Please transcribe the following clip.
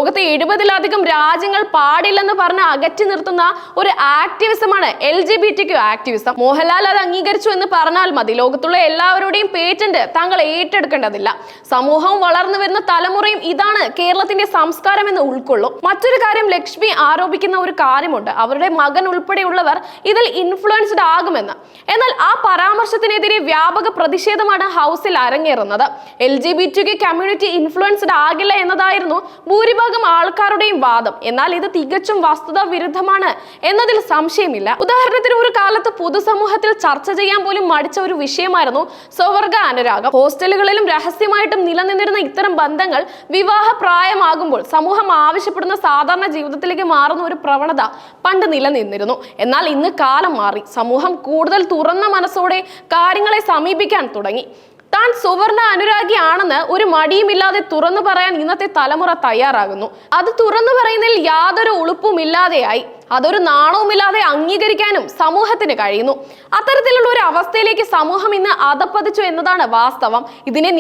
ലോകത്തെ 70-ലധികം രാജ്യങ്ങൾ പാടില്ലെന്ന് പറഞ്ഞ് അകറ്റി നിർത്തുന്ന ഒരു ആക്ടിവിസമാണ് LGBTQ ആക്ടിവിസം. മോഹൻലാൽ അത് അംഗീകരിച്ചു എന്ന് പറഞ്ഞാൽ മതി, ലോകത്തുള്ള എല്ലാവരുടെയും പേറ്റന്റ് താങ്കൾ ഏറ്റെടുക്കേണ്ടതില്ല. സമൂഹവും വളർന്നു വരുന്ന തലമുറയും ഇതാണ് കേരളത്തിന്റെ സംസ്കാരം എന്ന് ഉൾക്കൊള്ളും. മറ്റൊരു കാര്യം, ലക്ഷ്മി ആരോപിക്കുന്ന ഒരു കാര്യമുണ്ട്, അവരുടെ മകൻ ഉൾപ്പെടെയുള്ളവർ ഇതിൽ ഇൻഫ്ലുവൻസ്ഡ് ആകുമെന്ന്. എന്നാൽ ആ പരാമർശത്തിനെതിരെ വ്യാപക പ്രതിഷേധമാണ് ഹൗസിൽ അരങ്ങേറുന്നത്. LGBTQ കമ്മ്യൂണിറ്റി ഇൻഫ്ലുവൻസ്ഡ് ആകില്ല എന്നതായിരുന്നു ഭൂരിഭാഗം ആൾക്കാരുടെയും വാദം. എന്നാൽ ഇത് തികച്ചും വസ്തുതാ വിരുദ്ധമാണ് എന്നതിൽ സംശയമില്ല. ഉദാഹരണത്തിന്, ഒരു കാലത്ത് പൊതുസമൂഹത്തിൽ ചർച്ച ചെയ്യാൻ പോലും മടിച്ച ഒരു വിഷയമായിരുന്നു സ്വവർഗ അനുരാഗം. ഹോസ്റ്റലുകളിലും രഹസ്യമായിട്ടും നിലനിന്നിരുന്ന ഇത്തരം ബന്ധങ്ങൾ വിവാഹ പ്രായമാകുമ്പോൾ സമൂഹം ആവശ്യപ്പെടുന്ന സാധാരണ ജീവിതത്തിലേക്ക് മാറുന്ന ഒരു പ്രവണത പണ്ട് നിലനിന്നിരുന്നു. എന്നാൽ ഇന്ന് കാലം മാറി. സമൂഹം കൂടുതൽ തുറന്ന മനസ്സോടെ കാര്യങ്ങളെ സമീപിക്കാൻ തുടങ്ങി. താൻ സുവർണ അനുരാഗിയാണെന്ന് ഒരു മടിയുമില്ലാതെ തുറന്നു പറയാൻ ഇന്നത്തെ തലമുറ തയ്യാറാകുന്നു. അത് തുറന്നു പറയുന്നതിൽ യാതൊരു ഉളുപ്പുമില്ലാതെയായി. അതൊരു നാണവുമില്ലാതെ അംഗീകരിക്കാനും സമൂഹത്തിന് കഴിയുന്നു. അത്തരത്തിലുള്ള ഒരു അവസ്ഥയിലേക്ക് സമൂഹം ഇന്ന് അധപ്പതിച്ചു എന്നതാണ് വാസ്തവം. ഇതിനെ